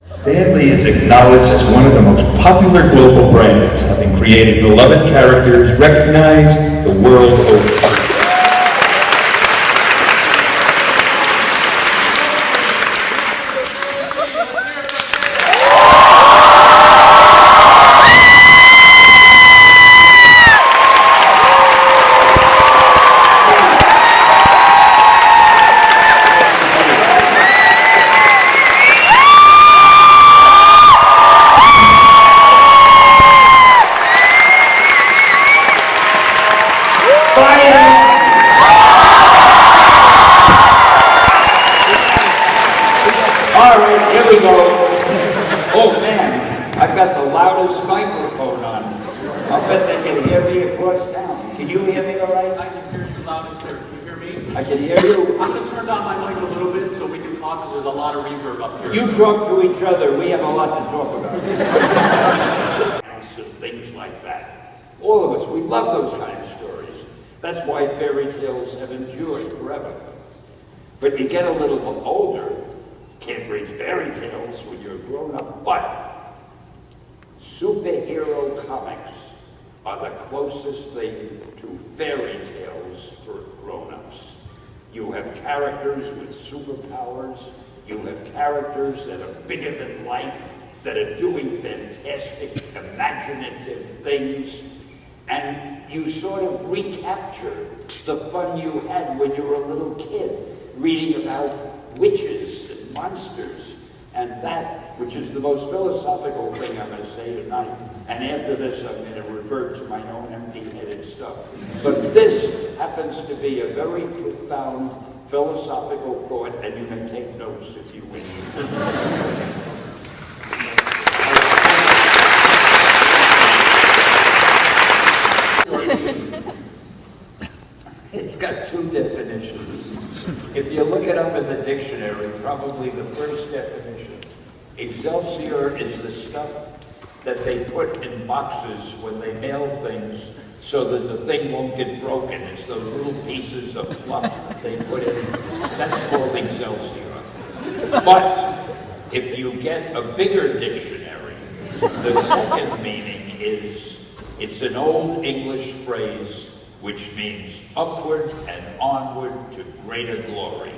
Stanley is acknowledged as one of the most popular global brands, having created beloved characters recognized the world over. All right, here we go. Oh man, I've got the loudest microphone on. I'll bet they can hear me across town. Can you hear me all right? I can hear you loud and clear. Can you hear me? I can hear you. I'm going to turn down my mic a little bit so we can talk because there's a lot of reverb up here. You talk to each other. We have a lot to talk about. And things like that. All of us, we love those kind of stories. That's why fairy tales have endured forever. But you get a little older, can't read fairy tales when you're grown up, but superhero comics are the closest thing to fairy tales for grown-ups. You have characters with superpowers, you have characters that are bigger than life, that are doing fantastic, imaginative things, and you sort of recapture the fun you had when you were a little kid, reading about witches and monsters, and that, which is the most philosophical thing I'm going to say tonight, and after this I'm going to revert to my own empty-headed stuff. But this happens to be a very profound philosophical thought, and you may take notes if you wish. It's got two definitions. If you look it up in the dictionary, probably the first definition, Excelsior is the stuff that they put in boxes when they mail things so that the thing won't get broken. It's those little pieces of fluff that they put in. That's called Excelsior. But if you get a bigger dictionary, the second meaning is, it's an old English phrase which means upward and onward to greater glory.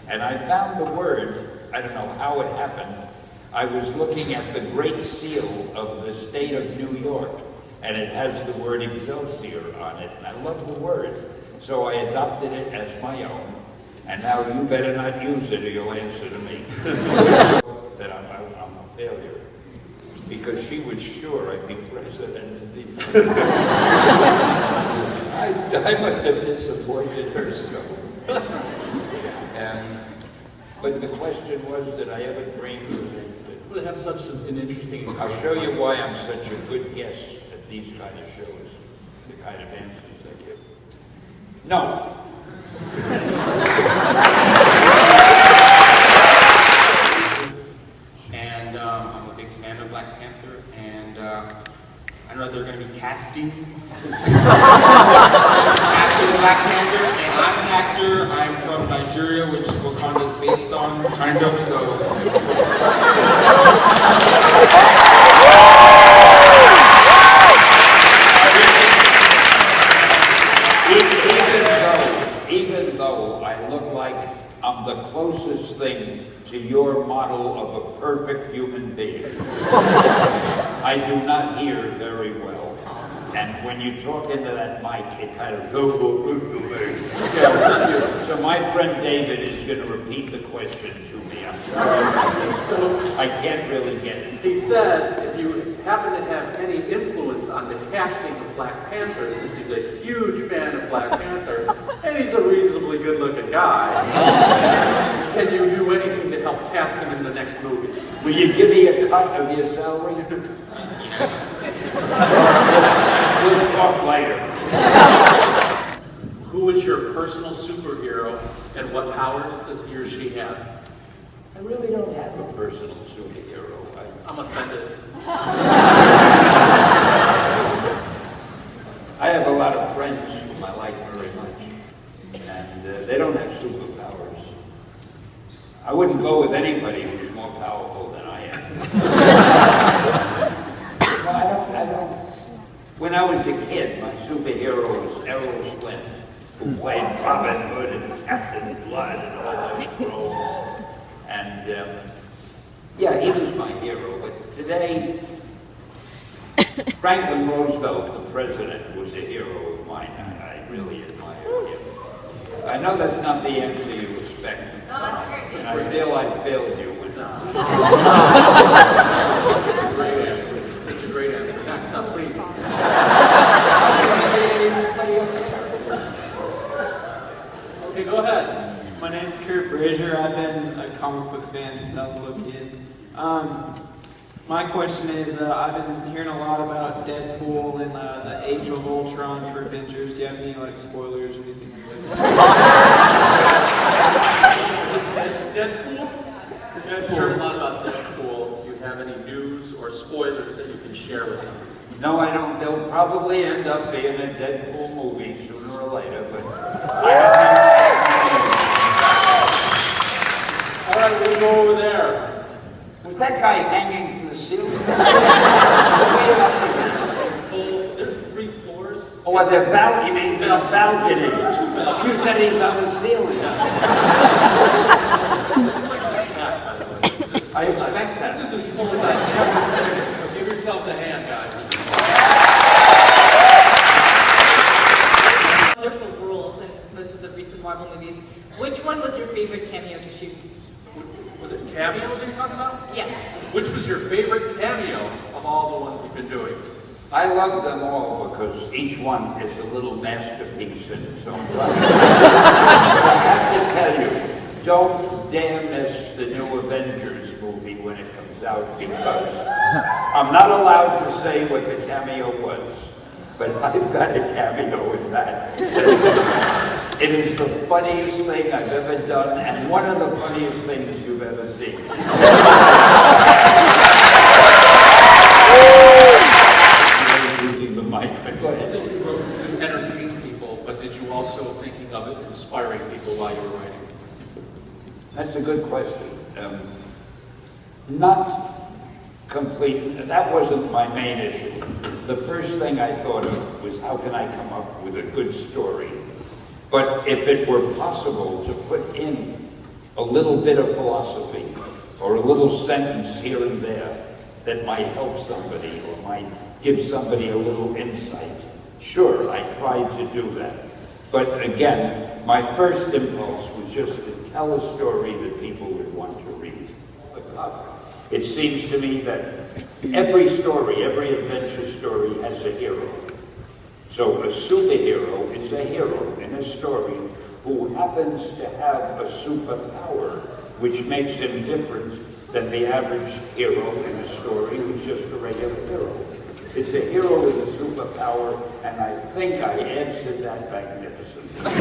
And I found the word, I don't know how it happened, I was looking at the Great Seal of the state of New York, and it has the word Excelsior on it, and I love the word. So I adopted it as my own, and now you better not use it or you'll answer to me. That I'm a failure, because she was sure I'd be president. I must have disappointed her so. But the question was, did I ever dream of it? To have such an interesting... I'll show you why I'm such a good guest at these kind of shows, the kind of answers I give. No. And I'm a big fan of Black Panther, and I know they're going to be casting Black Panther, and I'm an actor. I'm from Nigeria, which Wakanda is based on, kind of, so... Even though I look like I'm the closest thing to your model of a perfect human being, I do not hear very well. And when you talk into that mic, it kind of goes so my friend David is going to repeat the question to me. I'm sorry. So I can't really get it. He said, if you happen to have any influence on the casting of Black Panther, since he's a huge fan of Black Panther, and he's a reasonably good-looking guy, can you do anything to help cast him in the next movie? Will you give me a cut of your salary? Yes. We'll talk later. Who is your personal superhero, and what powers does he or she have? I really don't have a personal superhero. I'm offended. I have a lot of friends whom I like very much, and they don't have superpowers. I wouldn't go with anybody who's more powerful than I am. I don't. When I was a kid, my superhero was Errol Flynn, who played Robin Hood and Captain Blood and all those roles. And yeah, he was my hero. But today, Franklin Roosevelt, the president, was a hero of mine. I really admire him. I know that's not the answer you expect. No, that's great too. And I feel I failed you with that. It's a great answer. It's a great answer. Next up, please. Okay, go ahead. My name's Kurt Brazier. I've been a comic book fan since I was a little kid. My question is, I've been hearing a lot about Deadpool and the Age of Ultron for Avengers. Do you have any spoilers or anything like that? Deadpool? I've heard a lot about Deadpool. Do you have any news or spoilers that you can share with them? No, I don't. They'll probably end up being a Deadpool movie sooner or later, but I have All right, we'll go over there. Was that guy hanging from the ceiling? This is a full, there are 3 floors. Oh, at the balcony, you mean the balcony? You said he's on the ceiling. This place is packed, by the way. I expect that. This is as full as I've ever seen it, so give yourselves a hand, guys. This is Wonderful rules in most of the recent Marvel movies. Which one was your favorite cameo to shoot? Was it cameos you're talking about? Yes. Which was your favorite cameo of all the ones you've been doing? I love them all because each one is a little masterpiece in its own right. I have to tell you, don't dare miss the new Avengers movie when it comes out because I'm not allowed to say what the cameo was, but I've got a cameo in that. It is the funniest thing I've ever done and one of the funniest things you've ever seen. Using the mic, but go ahead. So you wrote to entertain people, but did you also thinking of it inspiring people while you were writing? That's a good question. Not complete. That wasn't my main issue. The first thing I thought of was how can I come up with a good story? But if it were possible to put in a little bit of philosophy or a little sentence here and there that might help somebody or might give somebody a little insight, sure, I tried to do that. But again, my first impulse was just to tell a story that people would want to read. It seems to me that every story, every adventure story has a hero. So a superhero is a hero in a story who happens to have a superpower, which makes him different than the average hero in a story who's just a regular hero. It's a hero with a superpower, and I think I answered that magnificently.